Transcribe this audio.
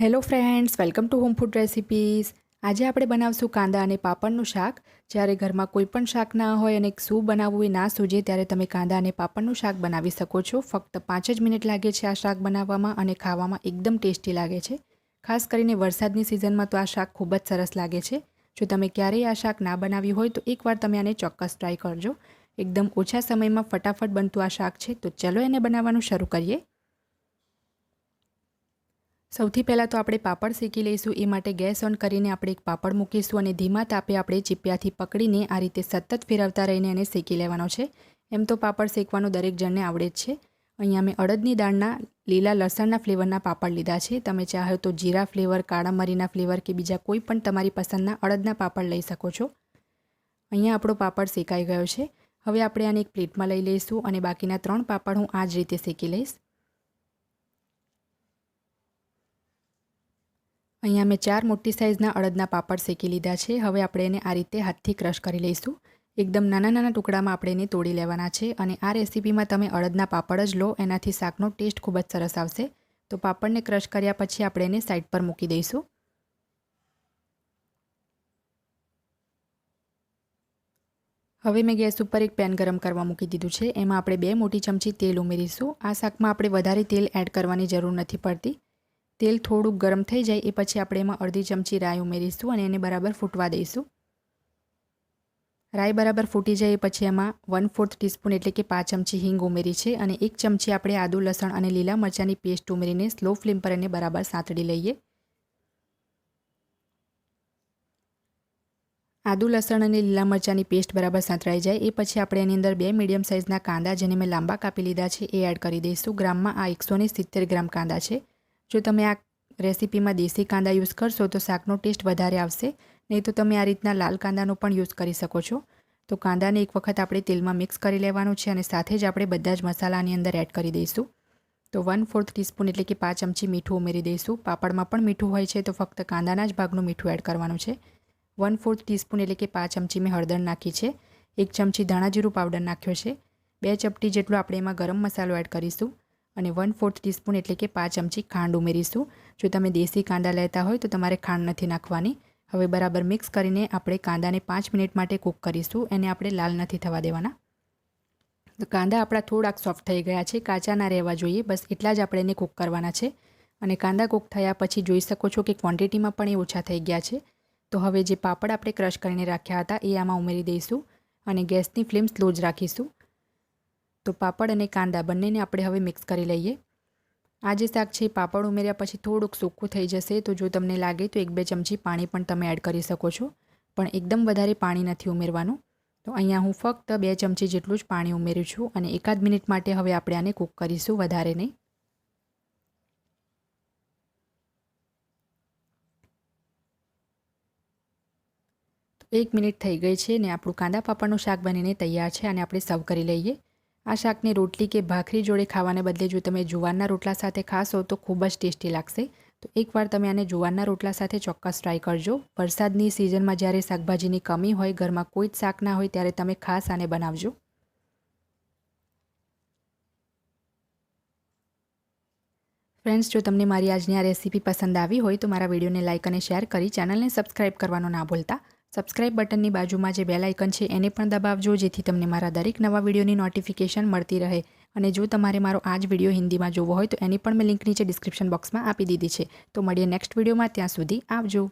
Hello friends, welcome to home food recipes. આજે આપણે બનાવશું કાંદા અને પાપડનું શાક। જ્યારે ઘરમાં કોઈ પણ શાક ના હોય અને શું બનાવવું એ ના સૂઝે ત્યારે તમે કાંદા અને પાપડનું શાક બનાવી શકો છો। ફક્ત 5 જ મિનિટ લાગે છે આ શાક બનાવવામાં અને ખાવામાં એકદમ ટેસ્ટી લાગે છે। ખાસ કરીને વરસાદની સિઝનમાં તો આ શાક ખૂબ જ સરસ લાગે છે। જો તમે ક્યારેય આ શાક ના બનાવ્યું હોય તો એકવાર તમે આને ચોક્કસ ટ્રાય કરજો। એકદમ ઓછા સમયમાં ફટાફટ બનતું આ શાક છે, તો ચલો એને બનાવવાનું શરૂ કરીએ। સૌથી પહેલાં તો આપણે પાપડ શેકી લઈશું। એ માટે ગેસ ઓન કરીને આપણે એક પાપડ મૂકીશું અને ધીમા તાપે આપણે ચીપિયાથી પકડીને આ રીતે સતત ફેરવતા રહીને એને શેકી લેવાનો છે। એમ તો પાપડ શેકવાનું દરેક જણને આવડે જ છે। અહીંયા મેં અડદની દાળના લીલા લસણના ફ્લેવરના પાપડ લીધા છે। તમે ચાહો તો જીરા ફ્લેવર, કાળા મરીના ફ્લેવર કે બીજા કોઈ પણ તમારી પસંદના અડદના પાપડ લઈ શકો છો। અહીંયા આપણો પાપડ શેકાઈ ગયો છે। હવે આપણે આને એક પ્લેટમાં લઈ લઈશું અને બાકીના 3 પાપડ હું આ જ રીતે શેકી લઈશ। અહીંયા મેં 4 મોટી સાઇઝના અડદના પાપડ શેકી લીધા છે। હવે આપણે એને આ રીતે હાથથી ક્રશ કરી લઈશું। એકદમ નાના નાના ટુકડામાં આપણે એને તોડી લેવાના છે અને આ રેસીપીમાં તમે અડદના પાપડ જ લો, એનાથી શાકનો ટેસ્ટ ખૂબ જ સરસ આવશે। તો પાપડને ક્રશ કર્યા પછી આપણે એને સાઈડ પર મૂકી દઈશું। હવે મેં ગેસ ઉપર એક પેન ગરમ કરવા મૂકી દીધું છે। એમાં આપણે 2 મોટી ચમચી તેલ ઉમેરીશું। આ શાકમાં આપણે વધારે તેલ એડ કરવાની જરૂર નથી પડતી। તેલ થોડું ગરમ થઈ જાય એ પછી આપણે એમાં અડધી ચમચી રાઈ ઉમેરીશું અને એને બરાબર ફૂટવા દઈશું। રાઈ બરાબર ફૂટી જાય એ પછી એમાં 1/4 ટીસ્પૂન એટલે કે 5 ચમચી હિંગ ઉમેરી છે અને 1 ચમચી આપણે આદુ, લસણ અને લીલા મરચાંની પેસ્ટ ઉમેરીને સ્લો ફ્લેમ પર એને બરાબર સાંતળી લઈએ। આદુ, લસણ અને લીલા મરચાંની પેસ્ટ બરાબર સાંતળાઈ જાય એ પછી આપણે એની અંદર 2 મીડિયમ સાઇઝના કાંદા, જેને મેં લાંબા કાપી લીધા છે, એ એડ કરી દઈશું। ગ્રામમાં આ 170 ગ્રામ કાંદા છે। જો તમે આ રેસીપીમાં દેશી કાંદા યુઝ કરશો તો શાકનો ટેસ્ટ વધારે આવશે, નહીં તો તમે આ રીતના લાલ કાંદાનો પણ યુઝ કરી શકો છો। તો કાંદાને એક વખત આપણે તેલમાં મિક્સ કરી લેવાનું છે અને સાથે જ આપણે બધા જ મસાલાની અંદર એડ કરી દઈશું। તો 1/4 ટીસ્પૂન એટલે કે 5 ચમચી મીઠું ઉમેરી દઈશું। પાપડમાં પણ મીઠું હોય છે તો ફક્ત કાંદાના જ ભાગનું મીઠું એડ કરવાનું છે। 1/4 ટીસ્પૂન એટલે કે 5 ચમચી મેં હળદર નાખી છે। 1 ચમચી ધાણા જીરું પાવડર નાખ્યો છે। 2 ચપટી જેટલો આપણે એમાં ગરમ મસાલો એડ કરીશું અને 1/4 ટીસ્પૂન એટલે કે 5 ચમચી ખાંડ ઉમેરીશું। જો તમે દેશી કાંદા લેતા હોય તો તમારે ખાંડ નથી નાખવાની। હવે બરાબર મિક્સ કરીને આપણે કાંદાને 5 મિનિટ માટે કૂક કરીશું। એને આપણે લાલ નથી થવા દેવાના। તો કાંદા આપણા થોડાક સોફ્ટ થઈ ગયા છે, કાચા ના રહેવા જોઈએ, બસ એટલા જ આપણે એને કૂક કરવાના છે। અને કાંદા કૂક થયા પછી જોઈ શકો છો કે ક્વોન્ટિટીમાં પણ એ ઓછા થઈ ગયા છે। તો હવે જે પાપડ આપણે ક્રશ કરીને રાખ્યા હતા એ આમાં ઉમેરી દઈશું અને ગેસની ફ્લેમ સ્લો જ રાખીશું। તો પાપડ અને કાંદા બંનેને આપણે હવે મિક્સ કરી લઈએ। આ જે શાક છે પાપડ ઉમેર્યા પછી થોડુંક સૂકું થઈ જશે, તો જો તમને લાગે તો 1-2 ચમચી પાણી પણ તમે એડ કરી શકો છો, પણ એકદમ વધારે પાણી નથી ઉમેરવાનું। તો અહીંયા હું ફક્ત 2 ચમચી જેટલું જ પાણી ઉમેરું છું અને 1 મિનિટ માટે હવે આપણે આને કૂક કરીશું, વધારે નહીં। તો 1 મિનિટ થઈ ગઈ છે ને આપણું કાંદા પાપડનું શાક બનીને તૈયાર છે અને આપણે સર્વ કરી લઈએ। આ શાકને રોટલી કે ભાખરી જોડે ખાવાને બદલે જો તમે જુવારના રોટલા સાથે ખાશો તો ખૂબ જ ટેસ્ટી લાગશે। તો એકવાર તમે આને જુવારના રોટલા સાથે ચોક્કસ ટ્રાય કરજો। વરસાદની સિઝનમાં જ્યારે શાકભાજીની કમી હોય, ઘરમાં કોઈ જ શાક ના હોય, ત્યારે તમે ખાસ આને બનાવજો। ફ્રેન્ડ્સ, જો તમને મારી આજની આ રેસીપી પસંદ આવી હોય તો મારા વિડીયોને લાઇક અને શેર કરી ચેનલને સબસ્ક્રાઇબ કરવાનું ના ભૂલતા। સબસ્ક્રાઇબ બટનની બાજુમાં જે બેલ આઇકન છે એને પણ દબાવજો, જેથી તમને મારા દરેક નવા વિડીયોની નોટિફિકેશન મળતી રહે। અને જો તમારે મારો આ જ વિડીયો હિન્દીમાં જોવો હોય તો એની પણ મેં લિંક નીચે ડિસ્ક્રિપ્શન બોક્સમાં આપી દીધી છે। તો મળીએ નેક્સ્ટ વિડીયોમાં, ત્યાં સુધી આવજો।